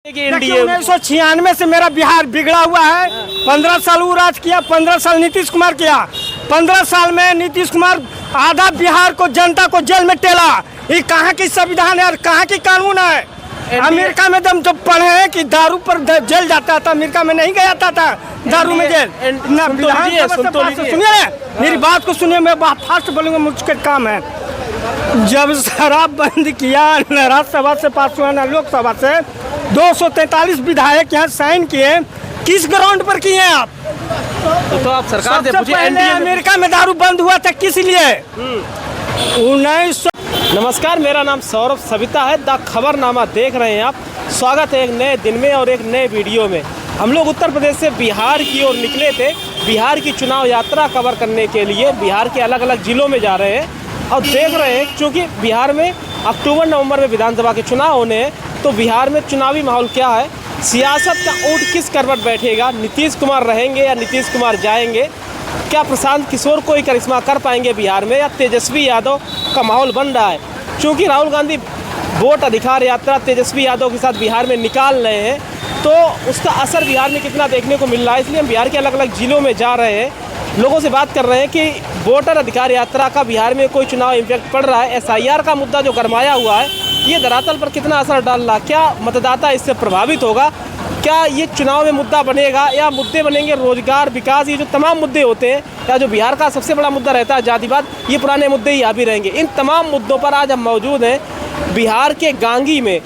1996 से मेरा बिहार बिगड़ा हुआ है। 15 साल वो राज किया, 15 साल नीतीश कुमार किया। 15 साल में नीतीश कुमार आधा बिहार को, जनता को जेल में टेला। ये कहाँ की संविधान है और कहाँ की कानून है? अमेरिका में हम जब पढ़े हैं कि दारू पर जेल जाता था, अमेरिका में नहीं गया था दारू में जेल। सुनिए मेरी बात को सुनिए, मैं बहुत फास्ट बोलूँगा, मुझके काम है। जब शराब बंद किया, न राज्यसभा से पास हुआ, न लोकसभा से, 243 विधायक यहाँ साइन किए। किस ग्राउंड पर किए आप? तो आप सरकार से पूछिए। अमेरिका में दारू बंद हुआ था किस लिए? 1900। नमस्कार, मेरा नाम सौरभ सविता है। द खबरनामा देख रहे हैं आप। स्वागत है एक नए दिन में और एक नए वीडियो में। हम लोग उत्तर प्रदेश से बिहार की ओर निकले थे, बिहार की चुनाव यात्रा कवर करने के लिए। बिहार के अलग अलग जिलों में जा रहे हैं और देख रहे हैं, क्योंकि बिहार में अक्टूबर नवंबर में विधानसभा के चुनाव होने हैं, तो बिहार में चुनावी माहौल क्या है, सियासत का ऊँट किस करवट बैठेगा, नीतीश कुमार रहेंगे या नीतीश कुमार जाएंगे, क्या प्रशांत किशोर कोई करिश्मा कर पाएंगे बिहार में, या तेजस्वी यादव का माहौल बन रहा है। क्योंकि राहुल गांधी वोट अधिकार यात्रा तेजस्वी यादव के साथ बिहार में निकाल रहे हैं, तो उसका असर बिहार में कितना देखने को मिल रहा है। इसलिए हम बिहार के अलग अलग जिलों में जा रहे हैं, लोगों से बात कर रहे हैं कि वोटर अधिकार यात्रा का बिहार में कोई चुनाव इम्पैक्ट पड़ रहा है। SIR का मुद्दा जो गरमाया हुआ है, ये धरातल पर कितना असर डाल रहा है, क्या मतदाता इससे प्रभावित होगा, क्या ये चुनाव में मुद्दा बनेगा, या मुद्दे बनेंगे रोजगार, विकास, ये जो तमाम मुद्दे होते हैं, या जो बिहार का सबसे बड़ा मुद्दा रहता है जातिवाद, ये पुराने मुद्दे ही हावी रहेंगे। इन तमाम मुद्दों पर आज हम मौजूद हैं बिहार के गांगी में।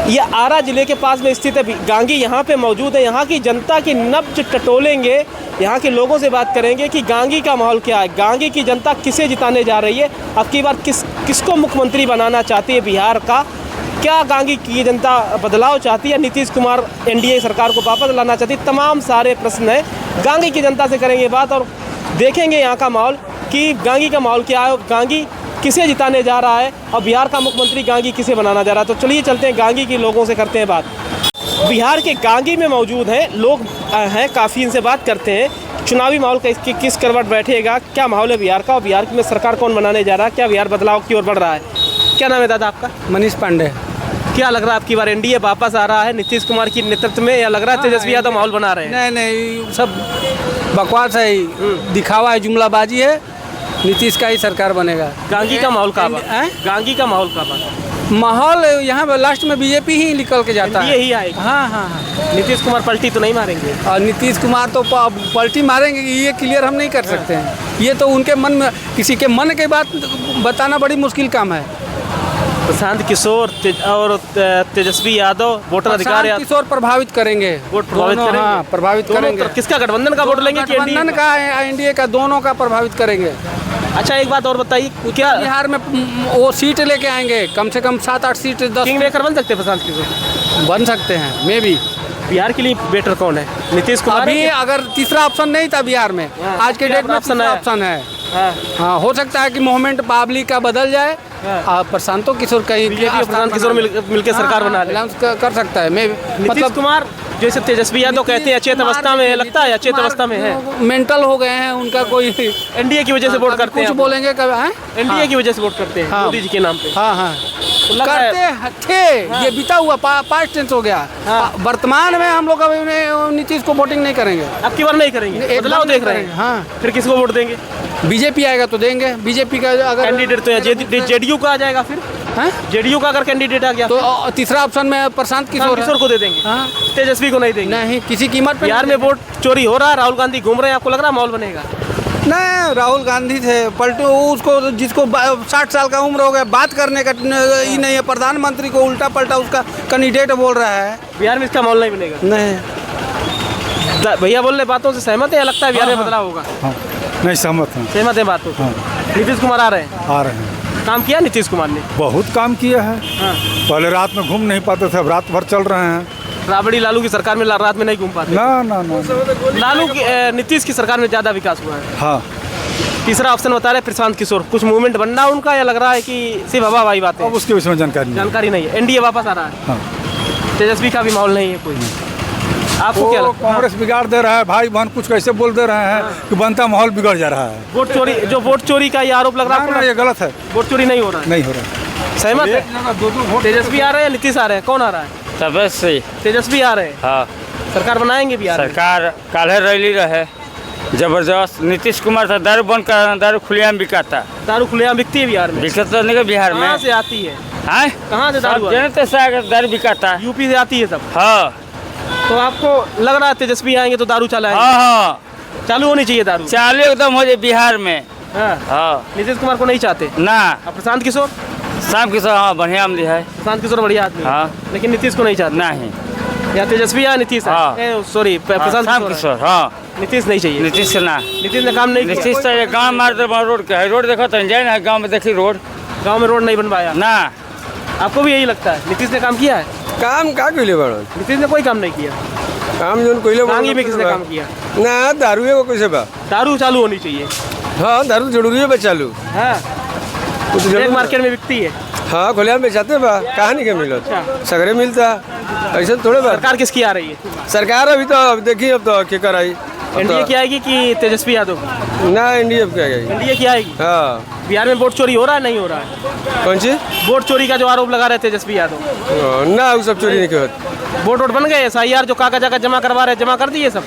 ये आरा जिले के पास में स्थित है गांगी, यहाँ पे मौजूद है। यहाँ की जनता की नब्ज टटोलेंगे, यहाँ के लोगों से बात करेंगे कि गांगी का माहौल क्या है, गांगी की जनता किसे जिताने जा रही है, अब की बार किसको मुख्यमंत्री बनाना चाहती है बिहार का, क्या गांगी की जनता बदलाव चाहती है, नीतीश कुमार NDA सरकार को वापस लाना चाहती है। तमाम सारे प्रश्न हैं, गांगी की जनता से करेंगे बात और देखेंगे यहाँ का माहौल कि गांगी का माहौल क्या है, गांगी किसे जिताने जा रहा है और बिहार का मुख्यमंत्री गांगी किसे बनाना जा रहा है। तो चलिए चलते हैं गांगी के लोगों से करते हैं बात। बिहार के गांगी में मौजूद हैं लोग हैं काफ़ी, इनसे बात करते हैं चुनावी माहौल का किस करवट बैठेगा, क्या माहौल है बिहार का और बिहार में सरकार कौन बनाने जा रहा है, क्या बिहार बदलाव की ओर बढ़ रहा है। क्या नाम है दादा आपका? मनीष पांडे। क्या लग रहा है आपकी बार NDA वापस आ रहा है नीतीश कुमार की नेतृत्व में, या लग रहा है तेजस्वी यादव माहौल बना रहे हैं? नहीं, सब बकवास है, दिखावा है, जुमलाबाजी है। नीतीश का ही सरकार बनेगा। गांगी का माहौल का गांगी का माहौल का माहौल यहाँ लास्ट में BJP ही निकल के जाता है। यही आएगी। हाँ। नीतीश कुमार पलटी तो नहीं मारेंगे? और नीतीश कुमार तो पलटी मारेंगे, ये क्लियर हम नहीं कर सकते हैं। ये तो उनके मन में, किसी के मन के बात बताना बड़ी मुश्किल काम है। प्रशांत किशोर और तेजस्वी यादव वोटर अधिकार किशोर प्रभावित करेंगे, वोट प्रभावित करेंगे। हाँ, प्रभावित करेंगे। किसका गठबंधन का वोट लेंगे? गठबंधन का, NDA का, दोनों का प्रभावित करेंगे। अच्छा एक बात और बताइए, क्या बिहार में वो सीट लेके आएंगे? कम से कम 7-8 सीट, 10 किंग मेकर बन सकते हैं प्रशांत किशोर? बन सकते हैं मे बी। बिहार के लिए बेटर कौन है, नीतीश कुमार? अभी अगर तीसरा ऑप्शन नहीं था बिहार में, आज के डेट में ऑप्शन है। हाँ, हो सकता है कि मूवमेंट पब्लिक का बदल जाए, प्रशांत किशोर कहीं प्रशांत किशोर मिलकर सरकार बना ले, कर सकता है। मतलब कुमार जैसे तेजस्वी यादव कहते हैं अचेत अवस्था में है, लगता है अचेत अवस्था में है, मेंटल हो गए हैं, उनका कोई NDA की वजह से वोट करते हैं। कुछ बोलेंगे कभी NDA की वजह से वोट करते हैं मोदी जी के नाम पे। हाँ करते थे। ये बीता हुआ पास्ट टेंस हो गया। वर्तमान में हम लोग अभी नीतीश को वोटिंग नहीं करेंगे, अब की बार नहीं करेंगे, बदलाव देख रहे हैं। हाँ, फिर किसको वोट देंगे? BJP आएगा तो देंगे। BJP का अगर कैंडिडेट तो JDU का आ जाएगा, फिर JDU का अगर कैंडिडेट आ गया तो तीसरा ऑप्शन में प्रशांत किशोर को दे देंगे। हाँ, तेजस्वी को नहीं देंगे। नहीं, किसी कीमत पे। बिहार में वोट चोरी हो रहा है, राहुल गांधी घूम रहे हैं, आपको लग रहा है माहौल बनेगा? नहीं, राहुल गांधी थे पलटू, उसको जिसको 60 साल का उम्र हो गया, बात करने का ही नहीं है। प्रधानमंत्री को उल्टा पलटा उसका कैंडिडेट बोल रहा है। बिहार में इसका माहौल नहीं बनेगा? नहीं। भैया बोल रहे बातों से सहमत है या लगता है बिहार में बदलाव होगा? नहीं, सहमत हैं। सहमत है बातों से। नीतीश कुमार आ रहे हैं? आ रहे हैं। काम किया नीतीश कुमार ने? बहुत काम किया है। पहले रात में घूम नहीं पाते थे, अब रात भर चल रहे हैं। राबड़ी लालू की सरकार में रात में नहीं घूम पाते? ना। लालू की नीतीश की सरकार में ज़्यादा विकास हुआ है। हाँ। तीसरा ऑप्शन बता रहे प्रशांत किशोर, कुछ मूवमेंट बनना है उनका, या लग रहा है कि सिर्फ हवा हवाई बातें? अब उसके विषय में जानकारी नहीं है। NDA वापस आ रहा है? हाँ। तेजस्वी का भी माहौल नहीं है कोई? आपको क्या लगता है? कांग्रेस बिगाड़ दे रहा है, भाई बहन कुछ कैसे बोल दे रहे हैं कि बनता माहौल बिगड़ जा रहा है। वोट चोरी का ये आरोप लग रहा है? ये गलत है। वोट चोरी नहीं हो रहा है? नहीं हो रहा है। सहमत है? तेजस्वी आ रहे हैं, नीतीश आ रहे हैं, कौन आ रहा है? तबे से तेजस्वी आ रहे हैं, हाँ सरकार बनाएंगे बिहार में? सरकार काले रैली रहे जबरदस्त। नीतीश कुमार था दारू बंद कर, दारू खुलेआम बिकाता, दारू खुलेआम बिकती है बिहार में? बिकता नहीं बिहार में। कहाँ से आती है? हाँ कहाँ से दारू आती है? जनते से दारू बिकाता। यूपी से आती है सब। हाँ तो आपको लग रहा है तेजस्वी आएंगे तो दारू चलाएंगे? हाँ हाँ चालू होनी चाहिए दारू। चालू एकदम हो जाए बिहार में। हाँ। हाँ नीतीश कुमार को नहीं चाहते? ना अब प्रशांत किशोर? शाम के समय हाँ बढ़िया आमदी है। प्रशांत किशोर बढ़िया आदमी है। हाँ। लेकिन नीतीश को नहीं चाहते? नहीं या तेजस्वी या नीतीश? हाँ। सॉरी प्रशांत शाम किशोर। किशोर हाँ। नीतीश नहीं चाहिए? नीतीश से ना, नीतीश ने काम नहीं किया? नीतीश तो ये गाँव मार दे रोड के है। रोड देखो तो जाए ना गाँव में देखी रोड, गांव में रोड नहीं बनवाया? ना आपको भी यही लगता है? नीतीश ने काम किया है? काम का कइले बड़ो नीतीश ने कोई काम नहीं किया। काम जोन कइले कांगी में किसने काम किया? ना दारूए को कैसे बा। दारू चालू होनी चाहिए। हाँ दारू जरूरी है बा चालू। हाँ कुछ ब्लैक मार्केट में बिकती है। हाँ खुलेआम बेचाते बा, कहाँ नहीं के मिलत, सगरे मिलता ऐसा थोड़े बा। सरकार किसकी आ रही है? सरकार अभी तो अब देखिए, अब तो क्या कराई। एनडीए की आएगी कि तेजस्वी यादव? ना एनडीए क्या गई। एनडीए की आएगी। हाँ बिहार में वोट चोरी हो रहा है नहीं हो रहा है? कौन सी वोट चोरी का जो आरोप लगा रहे तेजस्वी यादव, ना वो सब चोरी नहीं के वोट बन गए? SIR जो कागज जमा करवा रहे जमा कर दिए सब?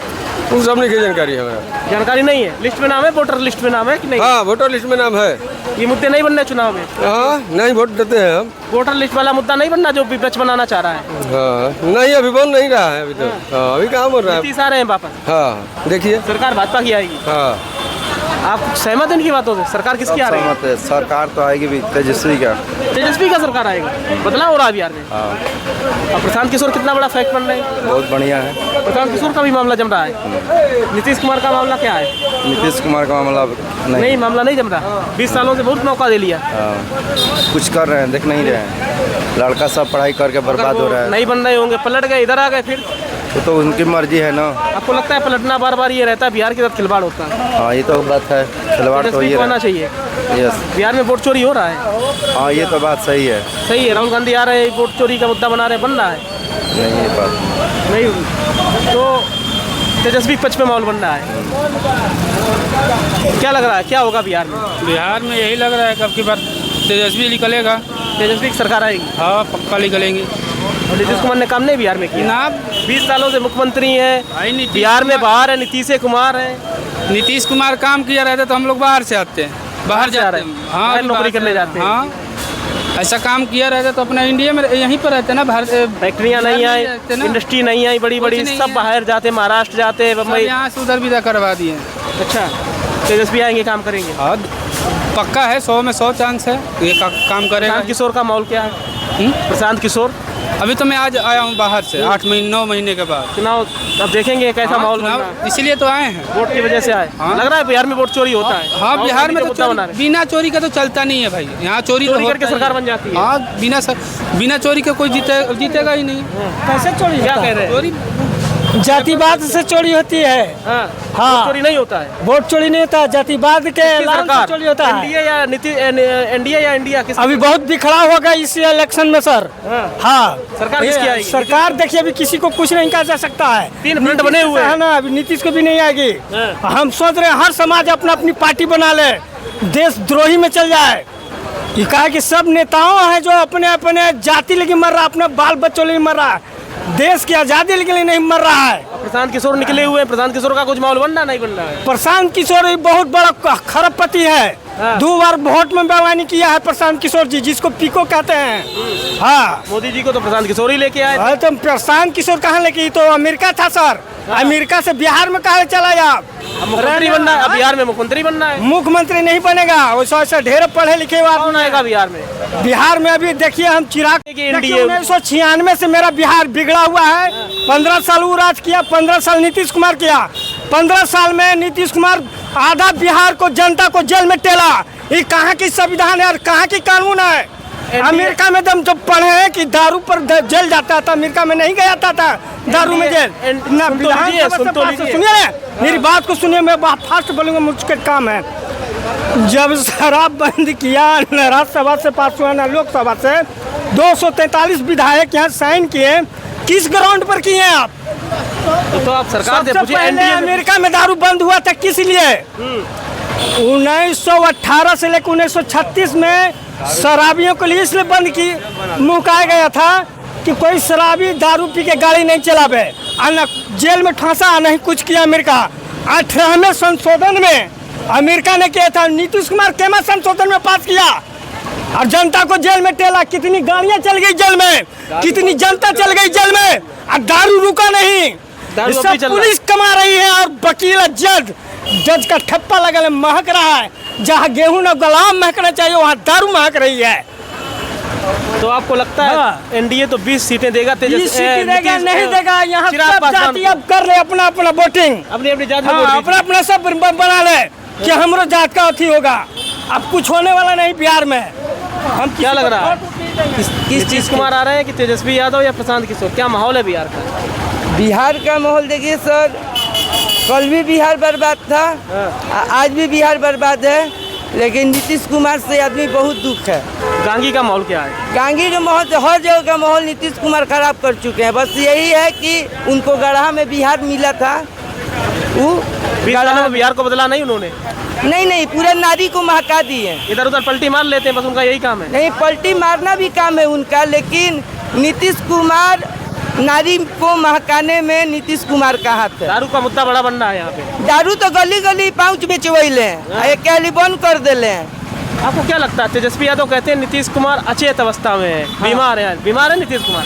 वो सब नहीं की जानकारी है हमारा। जानकारी नहीं है? लिस्ट में नाम है, वोटर लिस्ट में नाम है कि नहीं? हाँ वोटर लिस्ट में नाम है। ये मुद्दे नहीं बनने चुनाव में? हाँ नहीं वोट देते हैं हम। वोटर लिस्ट वाला मुद्दा नहीं बनना जो विपक्ष बनाना चाह रहा है? हाँ नहीं अभी बन नहीं रहा है अभी तो। हाँ अभी कहाँ बन रहा है। नीतीश आ रहे हैं वापस? हाँ देखिए सरकार भाजपा की आएगी। हाँ आप सहमत हैं इनकी बातों से? सरकार किसकी आ रही है? सहमत है, सरकार तो आएगी भी तेजस्वी का। तेजस्वी का सरकार आएगा। बदलाव हो रहा है बिहार में। अब प्रशांत किशोर कितना बड़ा फैक्ट बन रहे हैं? बहुत बढ़िया है। प्रशांत किशोर का भी मामला जम रहा है। नीतीश कुमार का मामला क्या है? नीतीश कुमार का मामला नहीं मामला नहीं जम रहा। 20 सालों से बहुत मौका दे लिया। कुछ कर रहे हैं, देख नहीं रहे हैं। लड़का सब पढ़ाई करके बर्बाद हो रहा है। नहीं बन रहे होंगे, पलट गए, इधर आ गए फिर। वो तो उनकी मर्जी है ना। आपको लगता है पलटना बार बार ये रहता है, बिहार के साथ खिलवाड़ होता है? हाँ ये तो बात है, खिलवाड़ तो तेजस्वी ये को आना चाहिए। यस बिहार में वोट चोरी हो रहा है। हाँ ये तो बात सही है। सही है, राहुल गांधी आ रहे हैं, वोट चोरी का मुद्दा बना रहे हैं, बन रहा है? नहीं ये बात नहीं तो तेजस्वी पक्ष में माहौल बन रहा है। क्या लग रहा है, क्या होगा बिहार में? बिहार में यही लग रहा है कि अब की बार तेजस्वी निकलेगा। तेजस्वी की सरकार आएगी? हाँ पक्का निकलेंगी। और नीतीश कुमार ने काम नहीं बिहार में किया? ना 20 सालों से मुख्यमंत्री हैं, भाई नीतीश बिहार में कुमार- बाहर है नीतीश कुमार है। नीतीश कुमार काम किया रहता तो हम लोग बाहर से आते हैं, बाहर से आ जाते रहे हैं। हैं? हाँ बाहर अभी नौकरी बाहर से- करने जाते हैं? हाँ ऐसा काम किया रहता तो अपना इंडिया में यहीं पर रहते ना, भारत। फैक्ट्रियाँ नहीं आई, रहते ना। इंडस्ट्री नहीं आई बड़ी बड़ी, कुछ नहीं सब है। बाहर जाते, महाराष्ट्र जाते, सब बम्बई। यहाँ से उधर विदा करवा दिए। अच्छा तेजस्वी आएंगे, काम करेंगे? हाँ पक्का है, 100 में 100 चांस है ये काम करेगा। प्रशांत किशोर का माहौल क्या है? प्रशांत किशोर अभी तो मैं आज आया हूँ बाहर से, 9 महीने के बाद। चुनाव अब देखेंगे कैसा हाँ, माहौल बन चुनाव- रहा है। इसीलिए तो आए हैं। वोट की वजह से आए? हाँ। लग रहा है बिहार में वोट चोरी होता है? हाँ राहुल बिहार गांधी में का तो मुद्दा बना चोरी, रहे। बिना चोरी का तो चलता नहीं है भाई। यहाँ चोरी तो चोरी होता करके ही सरकार है। बन जाती है। हाँ बिना चोरी के कोई जीतेगा ही नहीं। कैसे चोरी? क्या कह रहे हैं? चोरी जातिवाद से चोरी होती है। हाँ हाँ। वोट चोरी नहीं होता है। वोट चोरी नहीं होता, जातिवाद के किसकी लाल से सरकार? चोरी होता है। एनडीए या एनडीए या इंडिया किस? अभी बहुत बिखरा होगा इस इलेक्शन में सर। हाँ। हाँ सरकार किसकी ये आएगी? सरकार देखिए अभी किसी को कुछ नहीं कहा जा सकता है। 3 फ्रंट बने हुए है हैं। ना, अभी नीतीश को भी नहीं आएगी। हाँ। हम सोच रहे हैं हर समाज अपना अपनी पार्टी बना ले, देशद्रोही में चल जाए। ये कहा कि सब नेताओं हैं जो अपने अपने जाति लेके मर रहा, अपने बाल बच्चों लेके मर रहा है, देश की आजादी के लिए नहीं मर रहा है। प्रशांत किशोर निकले हुए हैं, प्रशांत किशोर का कुछ माहौल बनना नहीं बन रहा है? प्रशांत किशोर एक बहुत बड़ा खरबपति है। हाँ। 2 बार वोट में बेईमानी किया है प्रशांत किशोर जी, जिसको पीको कहते हैं। हाँ मोदी जी को तो प्रशांत किशोर ही लेके आए। अरे तो प्रशांत किशोर कहाँ लेके, ये तो अमेरिका था सर। अमेरिका से बिहार में कहाँ चला आप? अब मुख्यमंत्री बनना है, अब बिहार में मुख्यमंत्री बनना है। मुख्यमंत्री नहीं बनेगा, वैसा वैसा ढेर पढ़े लिखे हुए कौन आएगा बिहार में? बिहार में अभी देखिए हम चिराग देखिए, 1996 से मेरा बिहार बिगड़ा हुआ है। 15 साल वो राज किया, 15 साल नीतीश कुमार किया। 15 साल में नीतीश कुमार आधा बिहार को, जनता को जेल में टेला। ये कहाँ की संविधान है और कहाँ की कानून है? अमेरिका में दम जब पढ़े हैं कि दारू पर जेल जाता था, अमेरिका में नहीं गया था दारू में जेल। ना सुनिए मेरी बात को सुनिए, मैं बहुत फास्ट बोलूँगा, मुझके काम है। जब शराब बंद किया, न राज्यसभा से पास हुआ, न लोकसभा से, 243 विधायक यहाँ साइन किए। किस ग्राउंड पर किए आप? तो आप सरकार से सबसे पूछिए। पहले एनडीए में अमेरिका में दारू बंद हुआ था, किस लिए? 1918 से लेकर 1936 में शराबियों के लिए इसलिए बंद की मुकाया गया था कि कोई शराबी दारू पी के गाड़ी नहीं चलावे, और न जेल में फंसा, नहीं कुछ किया अमेरिका। 18वें संशोधन में अमेरिका ने किया था, नीतीश कुमार केमा संशोधन में पास किया और जनता को जेल में टेला। कितनी गाड़ियां चल गई जेल में, कितनी जनता चल गई जेल में, और दारू रुका नहीं। इससे पुलिस कमा रही है और वकील जज का ठप्पा लगा महक रहा है। जहाँ गेहूं न गुलाम महकना चाहिए वहाँ दारू महक रही है। तो आपको लगता है एनडीए तो 20 सीटें देगा? 20 सीटें देगा नहीं देगा, यहाँ सब जाति अब कर ले अपना अपना वोटिंग, अपनी जात में अपना अपना सब बना ले कि हमरो जात का अथी होगा। अब कुछ होने वाला नहीं बिहार में। हम क्या लग रहा है, किस चीज कुमार आ रहे हैं कि तेजस्वी यादव या प्रशांत किशोर? क्या माहौल है बिहार का? बिहार का माहौल देखिए सर, कल भी बिहार बर्बाद था, आज भी बिहार बर्बाद है, लेकिन नीतीश कुमार से आदमी बहुत दुख है। गांगी का माहौल क्या है? गांगी का माहौल, हर जगह का माहौल नीतीश कुमार खराब कर चुके हैं। बस यही है कि उनको गढ़ा में बिहार मिला था, वो गढ़ा में बिहार को बदला नहीं उन्होंने। नहीं, पूरे नारी को महका दिए। इधर उधर पलटी मार लेते हैं, बस उनका यही काम है। नहीं, पलटी मारना भी काम है उनका, लेकिन नीतीश कुमार नारी को महकाने में नीतीश कुमार का हाथ है। दारू का मुद्दा बड़ा बन रहा है यहाँ पे। दारू तो गली गली पाउच बेचवैले हैं, कैली बंद कर दिले हैं। आपको क्या लगता है? तेजस्वी यादव कहते हैं नीतीश कुमार अचेत अवस्था में है, बीमार है नीतीश कुमार।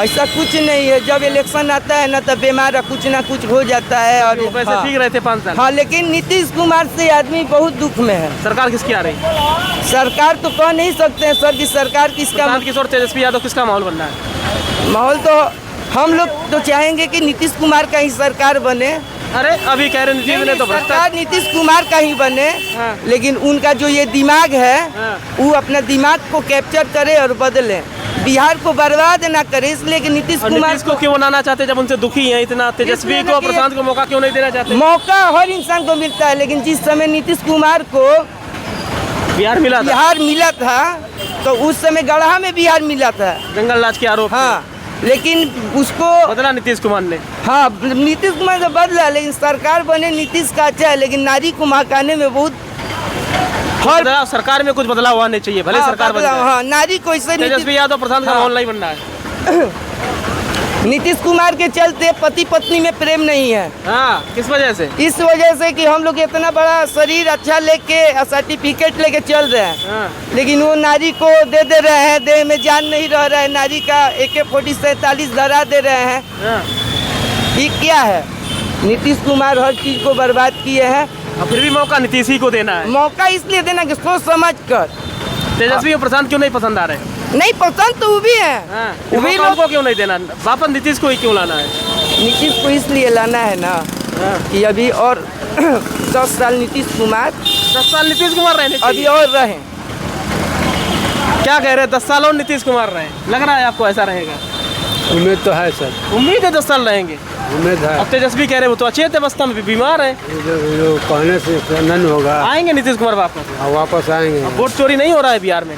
ऐसा कुछ नहीं है, जब इलेक्शन आता है ना तब बीमार कुछ ना कुछ हो जाता है। और वैसे ठीक रहे थे 5 साल। हाँ, लेकिन नीतीश कुमार से आदमी बहुत दुख में है। सरकार किसकी आ रही? सरकार तो कह नहीं सकते हैं सर की सरकार किसका। प्रशांत किशोर तेजस्वी यादव किसका माहौल बन रहा है? माहौल तो हम लोग तो चाहेंगे कि नीतीश कुमार का ही सरकार बने। अरे अभी कह रहे नीतीश ने तो सरकार नीतीश कुमार का ही बने, लेकिन उनका जो ये दिमाग है वो अपना दिमाग को कैप्चर करे और बदले, बिहार को बर्बाद ना करे। इसलिए कि नीतीश कुमार को क्यों बनाना चाहते जब उनसे दुखी हैं इतना? तेजस्वी को, प्रशांत को मौका क्यों नहीं देना चाहते? मौका हर इंसान को मिलता है, लेकिन जिस समय नीतीश कुमार को बिहार मिला था तो उस समय गढ़ा में बिहार मिला था, जंगल राज के आरोप। हाँ, लेकिन उसको बदला नीतीश कुमार ने। हाँ, नीतीश कुमार ने बदला, लेकिन सरकार बने नीतीश का अच्छा है, लेकिन नारी को महकाने में बहुत हर सरकार में कुछ बदलाव आने चाहिए, भले सरकार बदले। हाँ, नारी को इससे तेजस्वी यादव प्रशांत का माहौल नहीं बन रहा है। नीतीश कुमार के चलते पति पत्नी में प्रेम नहीं है। हाँ, किस वजह से? इस वजह से कि हम लोग इतना बड़ा शरीर अच्छा लेके सर्टिफिकेट लेके चल रहे हैं, लेकिन वो नारी को दे रहे हैं, देह में जान नहीं रह रहा है, नारी का AK-47 धरा दे रहे हैं। ये क्या है? नीतीश कुमार हर चीज को बर्बाद किए हैं। फिर भी मौका नीतीश ही को देना है। मौका इसलिए देना कि सोच समझ कर। तेजस्वी और प्रशांत क्यों नहीं पसंद आ रहे? नहीं पसंद तो वो भी है, वही लोगों को क्यों नहीं देना? वापस नीतीश को ही क्यों लाना है? नीतीश को इसलिए लाना है ना कि अभी और 10 साल नीतीश कुमार रहने अभी और रहे। क्या कह रहे हैं? 10 साल और नीतीश कुमार रहे? लग रहा है आपको ऐसा रहेगा? उम्मीद तो है सर, उम्मीद है 10 साल रहेंगे, उम्मीद है। अब तेजस्वी कह रहे वो तो अचेत अवस्था में बीमार है, जो कहने से नहीं होगा। आएंगे नीतीश कुमार वापस आएंगे। वोट चोरी नहीं हो रहा है बिहार में?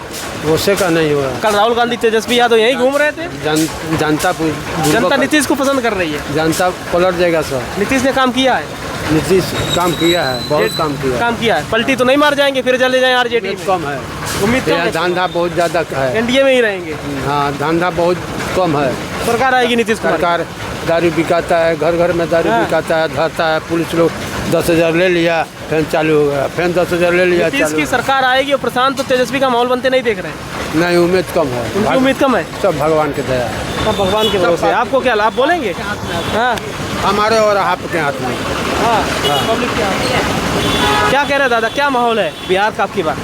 उससे का नहीं हो रहा। कल राहुल गांधी तेजस्वी यादव यहीं घूम रहे थे। जनता नीतीश को पसंद कर रही है। जनता पलट जाएगा सर। नीतीश ने काम किया है, नीतीश काम किया है, बहुत काम किया है। पलटी तो नहीं मार जाएंगे फिर चले जाए आरजेडी में? कम है उम्मीद तो धंधा बहुत ज्यादा है, एनडीए में ही रहेंगे। हाँ, धंधा बहुत कम है। सरकार आएगी नीतीश कुमार। सरकार दारू बिकाता है, घर घर में दारू बिकाता है, धरता है। पुलिस लोग 10,000 ले लिया, फिर चालू हो गया, फिर 10,000 ले लिया। नीतीश की सरकार आएगी और प्रशांत तो तेजस्वी का माहौल बनते नहीं देख रहे हैं? नहीं, उम्मीद कम है। उनकी उम्मीद कम है। सब भगवान के दया, सब भगवान के भरोसे। आपको क्या लाभ बोलेंगे? हाँ, हमारे और आपके हाथ में। पब्लिक के हाथ। क्या कह रहे दादा, क्या माहौल है बिहार का आपकी बात?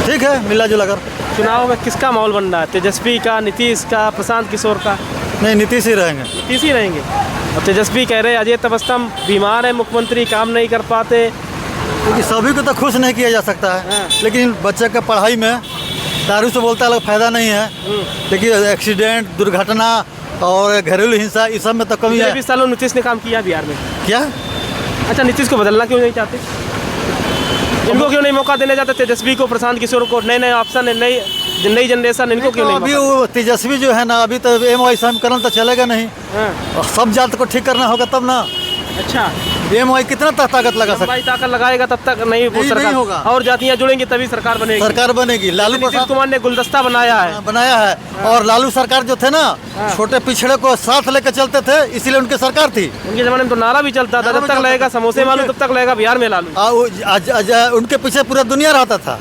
ठीक है, मिला जुला कर। चुनाव में किसका माहौल बन रहा है? तेजस्वी का, नीतीश का, प्रशांत किशोर का? नहीं, नीतीश ही रहेंगे। नीतीश ही रहेंगे। और तेजस्वी कह रहे अजय तबस्तम बीमार है, मुख्यमंत्री काम नहीं कर पाते। क्योंकि सभी को तो खुश नहीं किया जा सकता है, लेकिन बच्चे का पढ़ाई में दारू से बोलता अलग फायदा नहीं है, लेकिन एक्सीडेंट, दुर्घटना और घरेलू हिंसा इस सब में तो कमी है। 20 सालों नीतीश ने काम किया बिहार में। क्या? अच्छा, नीतीश को बदलना क्यों नहीं चाहते? इनको क्यों नहीं मौका देना चाहते? तेजस्वी को, प्रशांत किशोर को, नए ऑप्शन है, नई जनरेशन, इनको क्यों नहीं? अभी वो तेजस्वी जो है ना, अभी तो MYSM करना तो चलेगा नहीं। सब जात को ठीक करना होगा तब ना। अच्छा, BMY कितना ताकत लगा सकता भाई ताकत लगाएगा तब तक नहीं वो नहीं सरकार होगा। और जातियां जुड़ेंगी तभी सरकार बनेगी। सरकार बनेगी। लालू नीतीश प्रसाद कुमार ने गुलदस्ता बनाया है। बनाया है, और लालू सरकार जो थे ना, छोटे पिछड़े को साथ लेकर चलते थे, इसीलिए उनकी सरकार थी। उनके जमाने में तो नारा भी चलता था, जब तक लगेगा समोसे मालूम तब तक लगेगा बिहार में लालू। उनके पीछे पूरा दुनिया रहता था,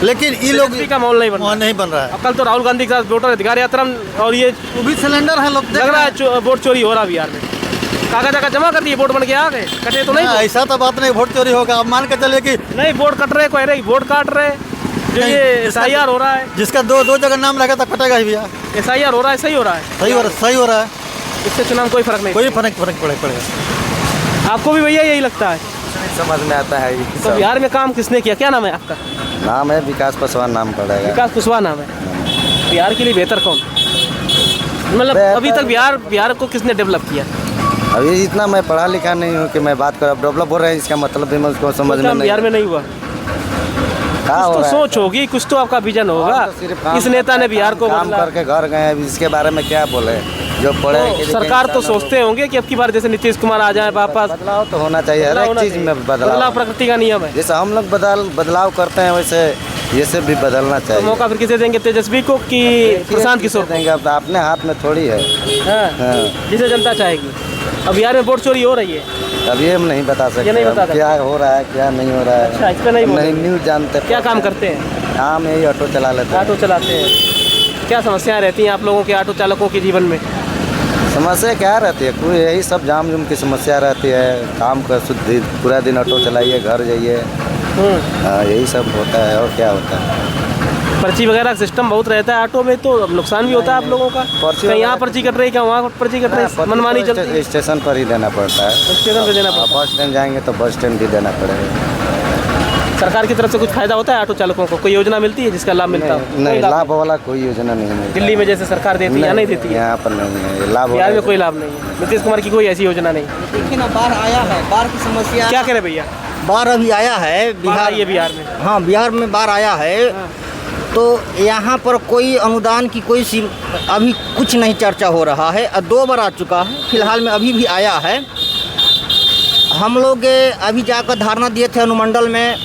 लेकिन ये लोग का माहौल नहीं बन रहा। नहीं बन रहा है। अब कल तो राहुल गांधी के साथ वोटर अधिकार यात्रा और ये वो भी सिलेंडर है, लोग लग रहा है वोट चोरी हो रहा बिहार में। कागज आगज जमा कर दिए, वोट बन के आ गए, कटे तो नहीं। ऐसा तो बात नहीं, वोट चोरी होगा। अब मान के चलिए कि नहीं वोट कट रहे, कह रहे वोट काट रहे, जो ये SIR हो रहा है, जिसका दो जगह नाम लगा तो कटेगा ही भैया। SIR हो रहा है, सही हो रहा है, सही हो रहा है। इससे चुनाव कोई फर्क नहीं, कोई फर्क पड़ेगा। आपको भी भैया यही लगता है? समझ में आता है ये तो बिहार में काम किसने किया? क्या नाम है आपका? नाम है विकास पासवान, नाम पड़ेगा। विकास कुशवाहा नाम है। बिहार के लिए बेहतर कौन, मतलब अभी तक बिहार को किसने डेवलप किया? अभी इतना मैं पढ़ा लिखा नहीं हूँ कि मैं बात करूँ। डेवलप हो रहा है, इसका मतलब भी मैं उसको समझ में नहीं। बिहार में नहीं हुआ, कुछ तो सोच होगी, कुछ तो आपका विजन होगा। इस नेता ने बिहार को काम करके घर गए, अब इसके बारे में क्या बोले? जो पढ़े सरकार तो सोचते होंगे कि अब की बार जैसे नीतीश कुमार आ जाए वापस। बदलाव तो होना चाहिए, हर एक चीज में बदलाव प्रकृति का नियम है। जैसे हम लोग बदलाव करते हैं, वैसे ये सब भी बदलना चाहिए। तो मौका फिर किसे देंगे, तेजस्वी को कि प्रशांत किशोर देंगे? अब अपने हाथ में थोड़ी है, जिसे जनता चाहेगी। अब बिहार में वोट चोरी हो रही है, अभी हम नहीं बता सकते। नहीं बता क्या हो रहा है, क्या नहीं हो रहा है। अच्छा, इस पे नहीं न्यूज जानते। क्या काम करते हैं? काम यही ऑटो चला लेते हैं। ऑटो चलाते हैं। क्या समस्याएं रहती हैं आप लोगों के ऑटो चालकों के जीवन में? समस्या क्या रहती है? कोई यही सब जाम जुम की समस्या रहती है। काम कर शुद्ध पूरा दिन ऑटो चलाइए, घर जाइए, यही सब होता है। और क्या होता है? पर्ची वगैरह का सिस्टम बहुत रहता है ऑटो में, तो नुकसान भी होता है आप लोगों का। कहीं यहाँ पर्ची कट रही है, क्या वहाँ पर्ची कट रही है, मनमानी चलती है। स्टेशन पर ही देना पड़ता है। स्टेशन पर देना पड़ता है। बस स्टैंड जाएंगे तो बस स्टैंड भी देना पड़ेगा। सरकार की तरफ से कुछ फायदा होता है ऑटो चालकों को? कोई योजना मिलती है जिसका लाभ मिलता है? नहीं, लाभ वाला कोई योजना नहीं है। दिल्ली में जैसे सरकार देती है या नहीं देती है? यहाँ पर नहीं है लाभ। बिहार में कोई लाभ नहीं है। नीतीश कुमार की कोई ऐसी योजना नहीं। देखिए ना, बाढ़ आया है, बाढ़ की समस्या। क्या करें भैया? बाढ़ अभी आया है बिहार में। हाँ, बिहार में बाढ़ आया है, तो यहाँ पर कोई अनुदान की अभी कुछ नहीं चर्चा हो रहा है। 2 बार आ चुका है, फिलहाल में अभी भी आया है। हम लोग अभी जाकर धारणा दिए थे अनुमंडल में,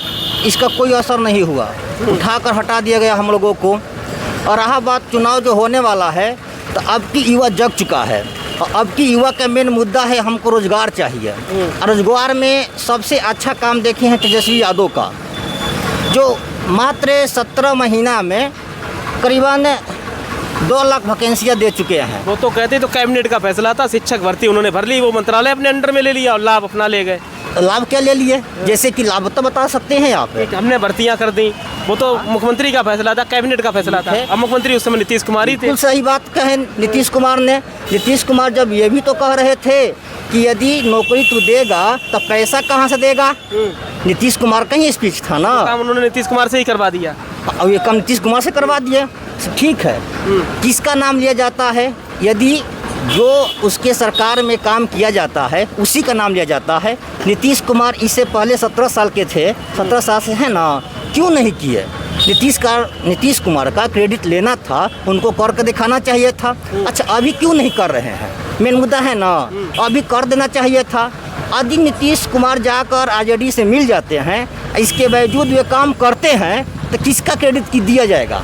इसका कोई असर नहीं हुआ, उठाकर हटा दिया गया हम लोगों को। और रहा बात चुनाव जो होने वाला है, तो अब की युवा जग चुका है, और अब की युवा का मेन मुद्दा है हमको रोजगार चाहिए। रोजगार में सबसे अच्छा काम देखे हैं तेजस्वी यादव का, जो मात्र 17 महीना में करीबन 2 लाख वैकेंसियाँ दे चुके हैं। वो तो कहते तो कैबिनेट का फैसला था, शिक्षक भर्ती उन्होंने भर ली, वो मंत्रालय अपने अंडर में ले लिया और लाभ अपना ले गए। लाभ क्या ले लिए? जैसे कि लाभ तो बता सकते हैं आप। हमने भर्तियां कर दी, वो तो मुख्यमंत्री का फैसला था, कैबिनेट का फैसला था। अब मुख्यमंत्री उस समय नीतीश कुमार ही थे। बिल्कुल सही बात कहे नीतीश कुमार ने। नीतीश कुमार जब ये भी तो कह रहे थे कि यदि नौकरी तू देगा तो पैसा कहाँ से देगा। नीतीश कुमार का ही स्पीच था ना, काम उन्होंने नीतीश कुमार से ही करवा दिया। अब ये काम नीतीश कुमार से करवा दिया, ठीक है। किसका नाम लिया जाता है? यदि जो उसके सरकार में काम किया जाता है उसी का नाम लिया जाता है। नीतीश कुमार इससे पहले 17 साल के थे, 17 साल से है ना, क्यों नहीं किए? नीतीश कुमार का क्रेडिट लेना था, उनको करके दिखाना चाहिए था। अच्छा, अभी क्यों नहीं कर रहे हैं? मेन मुद्दा है ना, अभी कर देना चाहिए था। यदि नीतीश कुमार जाकर आरजेडी से मिल जाते हैं, इसके बावजूद वे काम करते हैं, तो किसका क्रेडिट दिया जाएगा?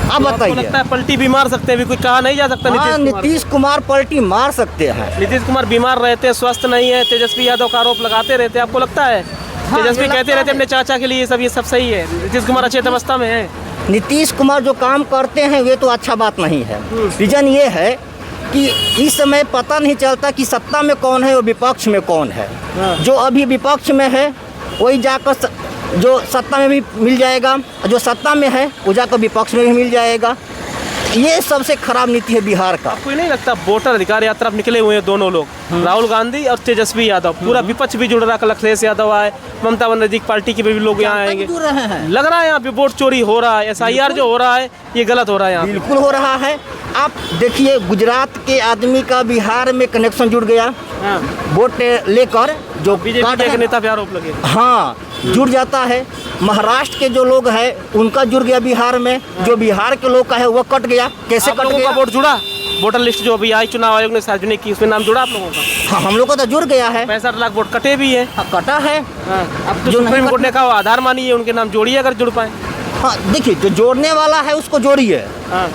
आप बताइए। लगता है पलटी भी मार सकते हैं, भी कोई कहा नहीं जा सकता। नीतीश कुमार पलटी मार सकते हैं। नीतीश कुमार बीमार रहते हैं, स्वस्थ नहीं है, तेजस्वी यादव का आरोप लगाते रहते हैं, आपको लगता है? तेजस्वी कहते रहते हैं अपने चाचा के लिए ये सब सही है, नीतीश कुमार अच्छी अवस्था में है। नीतीश कुमार जो काम करते हैं वे तो अच्छा बात नहीं है। रीजन ये है कि इस समय पता नहीं चलता कि सत्ता में कौन है और विपक्ष में कौन है। जो अभी विपक्ष में है वही जाकर जो सत्ता में भी मिल जाएगा, जो सत्ता में है वो जाकर विपक्ष में भी मिल जाएगा। ये सबसे खराब नीति है बिहार का। आपको नहीं लगता वोटर अधिकार यात्रा निकले हुए हैं दोनों लोग, राहुल गांधी और तेजस्वी यादव, पूरा विपक्ष भी जुड़ रहा है, अखिलेश यादव आए, ममता बनर्जी पार्टी के भी लोग यहाँ आएंगे। लग रहा है यहाँ पे वोट चोरी हो रहा है, SIR जो हो रहा है ये गलत हो रहा है यहाँ। बिल्कुल हो रहा है। आप देखिए, गुजरात के आदमी का बिहार में कनेक्शन जुड़ गया, वोट लेकर जो बीजेपी के नेता पे आरोप लगे, हाँ जुड़ जाता है। महाराष्ट्र के जो लोग हैं उनका जुड़ गया बिहार में, जो बिहार के लोग का है वो कट गया। कैसे कट गया? वोट जुड़ा? वोटर लिस्ट जो अभी आई चुनाव आयोग ने सार्वजनिक की, उसमें नाम जुड़ा आप लोगों का? हाँ, हम लोग को तो जुड़ गया है। 65 लाख वोट कटे भी है। हाँ, कटा है। अब तो जो सुप्रीम नहीं कोर्ट ने कहा वो आधार मानिए, उनके नाम जोड़िए अगर जुड़ पाए। हाँ, देखिए जो जोड़ने वाला है उसको जोड़िए,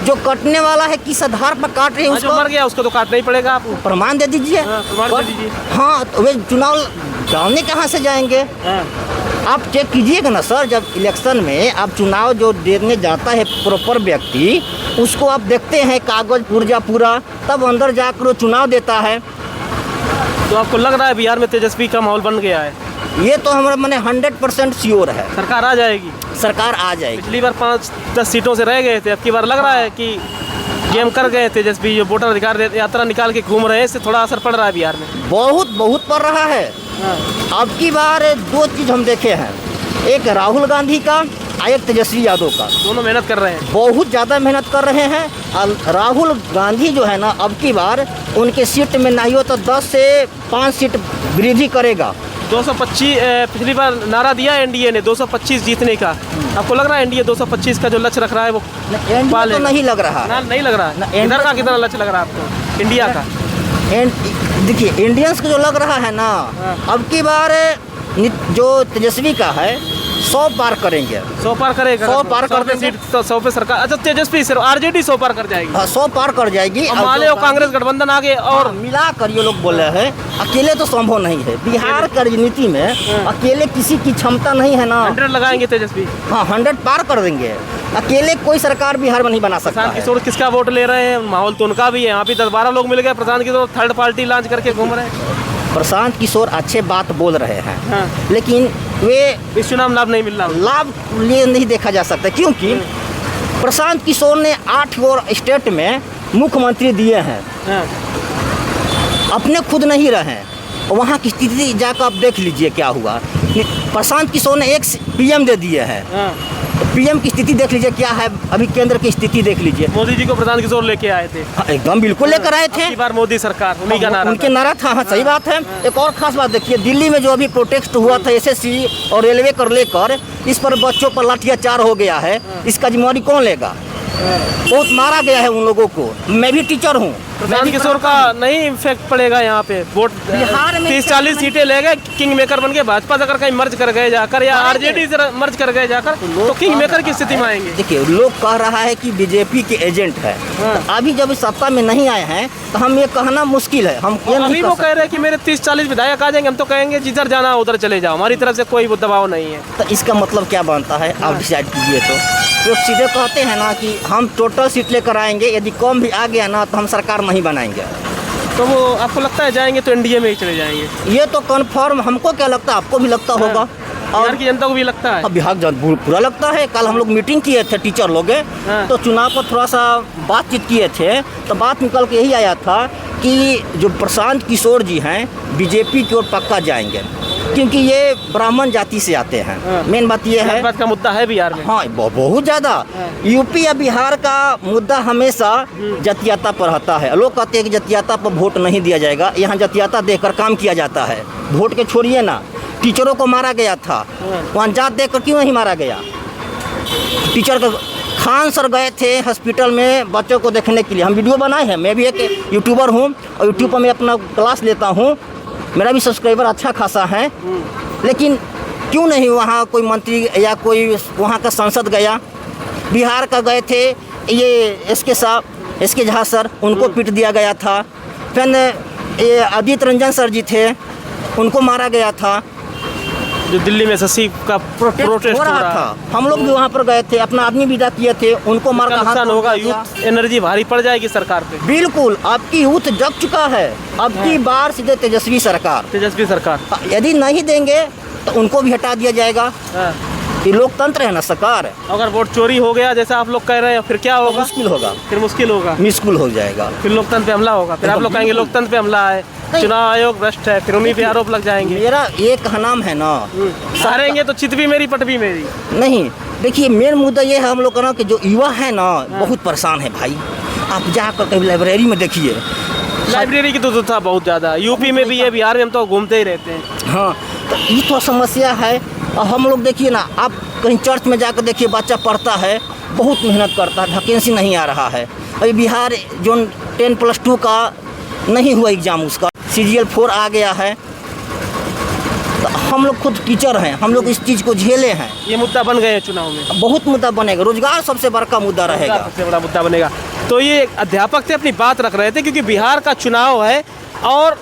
जो कटने वाला है किस आधार पर काट रहे हैं जो उसको मर गया उसको तो काटना ही पड़ेगा, आपको प्रमाण दे दीजिए। प्रमाण दे दीजिए। हाँ, तो वे चुनाव जाने कहाँ से जाएंगे? आप चेक कीजिएगा ना सर, जब इलेक्शन में आप चुनाव जो देने जाता है प्रॉपर व्यक्ति, उसको आप देखते हैं कागज पुर्जा पूरा, तब अंदर जाकर वो चुनाव देता है। तो आपको लग रहा है बिहार में तेजस्वी का माहौल बन गया है? ये तो हमारा मैंने 100% श्योर है। सरकार आ जाएगी? सरकार आ जाएगी। पिछली बार 5-10 सीटों से रह गए थे, अब की बार लग रहा है कि गेम कर गए तेजस्वी, जो वोटर अधिकार यात्रा निकाल के घूम रहे हैं, इससे थोड़ा असर पड़ रहा है बिहार में? बहुत पड़ रहा है। अब की बार 2 चीज़ हम देखे हैं, एक राहुल गांधी का और एक तेजस्वी यादव का। दोनों मेहनत कर रहे हैं, बहुत ज़्यादा मेहनत कर रहे हैं। और राहुल गांधी जो है ना, अब की बार उनके सीट में नहीं हो तो 10 से 5 सीट वृद्धि करेगा। 225 पिछली बार नारा दिया एनडीए ने 225 जीतने का। आपको लग रहा है एनडीए 225 का जो लक्ष्य रख रहा है वो एनडीए तो नहीं लग रहा है। नहीं लग रहा है। इधर का कितना लक्ष्य लग रहा है आपको इंडिया का? देखिए इंडियंस का जो लग रहा है ना, अब की बार जो तेजस्वी का है 100 पार करेंगे। 100 पार करेगा? 100 पार कर देंगे। सीट तो 100 पे सरकार। अच्छा, तेजस्वी सिर्फ आरजेडी 100 पार कर जाएगी? हाँ, 100 पार कर जाएगी। अब मान लो कांग्रेस गठबंधन आगे और मिला कर ये लोग बोले हैं, अकेले तो संभव नहीं है। बिहार की राजनीति में अकेले किसी की क्षमता नहीं है ना। 100 लगाएंगे तेजस्वी? हाँ, 100 पार कर देंगे। अकेले कोई सरकार बिहार में नहीं बना सकता। प्रशांत किशोर किसका वोट ले रहे हैं? माहौल तो उनका भी है। यहाँ पे 10-12 लोग मिल गए, Prashant Kishor third party launch करके घूम रहे हैं। प्रशांत किशोर अच्छे बात बोल रहे हैं, लेकिन वे इस चुनाव में लाभ नहीं मिल रहा, लाभ लिए नहीं देखा जा सकता, क्योंकि प्रशांत किशोर ने 8 और स्टेट में मुख्यमंत्री दिए हैं, अपने खुद नहीं रहे। वहाँ की स्थिति जाकर आप देख लीजिए क्या हुआ। प्रशांत किशोर ने 1 पीएम दे दिए हैं। पीएम की स्थिति देख लीजिए क्या है, अभी केंद्र की स्थिति देख लीजिए। मोदी जी को प्रशांत किशोर लेके आए थे। हाँ, एकदम बिल्कुल लेकर आए थे। बार मोदी सरकार, उन्हीं का नारा, उनके नारा था। हाँ, सही बात है। एक और खास बात देखिए, दिल्ली में जो अभी प्रोटेस्ट हुआ था एसएससी और रेलवे कर लेकर, इस पर बच्चों पर लाठियाचार हो गया है, इसका जिम्मेदारी कौन लेगा? बहुत मारा गया है उन लोगों को। मैं भी टीचर हूँ। प्रशांत किशोर का नहीं इम्फेक्ट पड़ेगा यहाँ पे? वोट बिहार में 30-40 सीटें ले गए, किंग मेकर बन के भाजपा से अगर कहीं मर्ज कर गए जाकर, या आरजेडी से मर्ज कर गए जाकर, तो किंग मेकर की स्थिति में आएंगे। देखिए, लोग कह रहा है कि बीजेपी के एजेंट है। तो अभी जब सत्ता में नहीं आए हैं तो हम ये कहना मुश्किल है। हम अभी वो कह रहे हैं कि मेरे 30-40 विधायक आ जाएंगे, हम तो कहेंगे जिधर जाना उधर चले जाओ, हमारी तरफ से कोई दबाव नहीं है। तो इसका मतलब क्या बनता है, आप डिसाइड कीजिए। तो सीधे कहते हैं ना कि हम टोटल सीट लेकर आएंगे, यदि कम भी आ गया ना तो हम सरकार नहीं बनाएंगे। तो वो आपको लगता है जाएंगे तो एनडीए में ही चले जाएंगे? ये तो कन्फर्म। हमको क्या लगता है, आपको भी लगता होगा, बिहार की जनता को भी लगता है। बिहार पूरा लगता है। कल हम लोग मीटिंग किए थे टीचर लोग, तो चुनाव पर थोड़ा सा बातचीत किए थे, तो बात निकल के यही आया था कि जो प्रशांत किशोर जी हैं बीजेपी की ओर पक्का जाएंगे, क्योंकि ये ब्राह्मण जाति से आते हैं। मेन बात ये है, बात का मुद्दा है बिहार में। हाँ, बहुत ज़्यादा। यूपी या बिहार का मुद्दा हमेशा जातीयता पर रहता है। लोग कहते हैं कि जातीयता पर वोट नहीं दिया जाएगा, यहाँ जातीयता देकर काम किया जाता है। वोट के छोड़िए ना, टीचरों को मारा गया था, वहाँ जात देखकर क्यों नहीं मारा गया? टीचर का खान सर गए थे हॉस्पिटल में बच्चों को देखने के लिए, हम वीडियो बनाए हैं। मैं भी एक यूट्यूबर हूँ और यूट्यूब पर मैं अपना क्लास लेता हूँ, मेरा भी सब्सक्राइबर अच्छा खासा है। लेकिन क्यों नहीं वहाँ कोई मंत्री या कोई वहाँ का सांसद गया? बिहार का गए थे ये एसके झा सर, उनको पीट दिया गया था। फिर ये आदित्य रंजन सर जी थे, उनको मारा गया था। जो दिल्ली में एसएससी का प्रोटेस्ट हो रहा था, हम लोग भी वहाँ पर गए थे, अपना आदमी विदा किए थे, उनको मार का नुकसान होगा। यूथ एनर्जी भारी पड़ जाएगी सरकार पे। बिल्कुल, आपकी यूथ जग चुका है। अब की बार सीधे तेजस्वी सरकार। यदि नहीं देंगे तो उनको भी हटा दिया जाएगा। ये लोकतंत्र है ना सरकार। अगर वोट चोरी हो गया जैसा आप लोग कह रहे हैं, फिर क्या होगा? मुश्किल होगा। फिर मुश्किल हो जाएगा। फिर लोकतंत्र पे हमला होगा। फिर आप लोग कहेंगे लोकतंत्र पे हमला है, चुनाव आयोग भ्रष्ट है, फिर उन्हीं पे आरोप लग जाएंगे। मेरा ये कहना है ना, सहारेंगे तो चित भी मेरी पट भी मेरी। नहीं, देखिए मेन मुद्दा ये है हम लोग का ना कि जो युवा है ना बहुत परेशान है भाई। आप जाकर कभी लाइब्रेरी में देखिए, लाइब्रेरी की तो था बहुत ज़्यादा। यूपी में भी है, बिहार में हम तो घूमते ही रहते हैं। हाँ, तो ये तो समस्या है। और हम लोग देखिए ना, आप कहीं चर्च में जाकर देखिए, बच्चा पढ़ता है, बहुत मेहनत करता है, वैकेंसी नहीं आ रहा है। अभी बिहार जो 10+2 का नहीं हुआ एग्ज़ाम, उसका CGL 4 आ गया है। तो हम लोग खुद टीचर हैं, हम लोग इस चीज़ को झेले हैं। ये मुद्दा बन गए हैं चुनाव में, बहुत मुद्दा बनेगा, रोजगार सबसे बड़ा मुद्दा रहेगा, सबसे बड़ा मुद्दा बनेगा। तो ये अध्यापक थे अपनी बात रख रहे थे, क्योंकि बिहार का चुनाव है और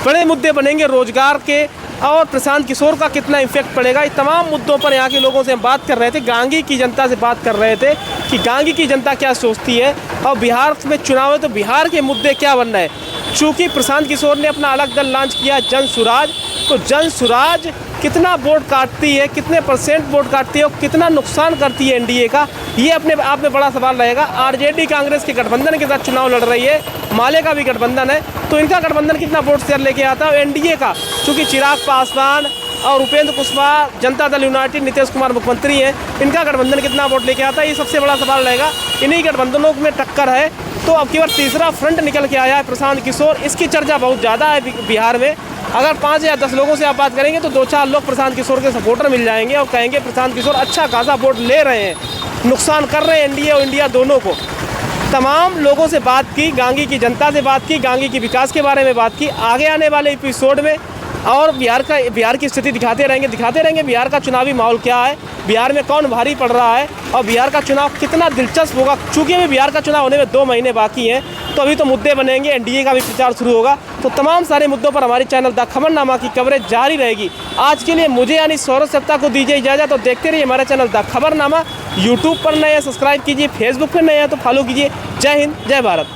बड़े मुद्दे बनेंगे रोजगार के, और प्रशांत किशोर का कितना इफेक्ट पड़ेगा, ये तमाम मुद्दों पर यहाँ के लोगों से हम बात कर रहे थे। गांगी की जनता से बात कर रहे थे कि गांगी की जनता क्या सोचती है, और बिहार में चुनाव है तो बिहार के मुद्दे क्या बन रहे हैं। चूँकि प्रशांत किशोर ने अपना अलग दल लॉन्च किया जन सुराज, तो जन सुराज कितना वोट काटती है, कितने % वोट काटती है और कितना नुकसान करती है एनडीए का, ये अपने आप में बड़ा सवाल रहेगा। आरजेडी कांग्रेस के गठबंधन के साथ चुनाव लड़ रही है, माले का भी गठबंधन है, तो इनका गठबंधन कितना वोट शेयर लेके आता है। एनडीए का चूँकि चिराग पासवान और उपेंद्र कुशवाहा, जनता दल यूनाइटेड, नीतीश कुमार मुख्यमंत्री हैं, इनका गठबंधन कितना वोट लेके आता है, ये सबसे बड़ा सवाल रहेगा। इन्हीं गठबंधनों में टक्कर है, तो अब की बार तीसरा फ्रंट निकल के आया है प्रशांत किशोर, इसकी चर्चा बहुत ज़्यादा है बिहार में। अगर 5 या 10 लोगों से आप बात करेंगे तो 2-4 लोग प्रशांत किशोर के सपोर्टर मिल जाएंगे और कहेंगे प्रशांत किशोर अच्छा खासा वोट ले रहे हैं, नुकसान कर रहे हैं एनडीए और इंडिया दोनों को। तमाम लोगों से बात की, गांगी की जनता से बात की, गांगी की विकास के बारे में बात की। आगे आने वाले एपिसोड में और बिहार की स्थिति दिखाते रहेंगे बिहार का चुनावी माहौल क्या है, बिहार में कौन भारी पड़ रहा है और बिहार का चुनाव कितना दिलचस्प होगा। चूँकि अभी बिहार का चुनाव होने में 2 महीने बाकी हैं, तो अभी तो मुद्दे बनेंगे, एनडीए का भी प्रचार शुरू होगा। तो तमाम सारे मुद्दों पर हमारी चैनल द खबरनामा की कवरेज जारी रहेगी। आज के लिए मुझे यानी सौरभ सप्ताह को दीजिए इजाज़त, तो देखते रहिए हमारा चैनल द खबरनामा। यूट्यूब पर नए हैं सब्सक्राइब कीजिए, फेसबुक पर नए हैं तो फॉलो कीजिए। जय हिंद, जय भारत।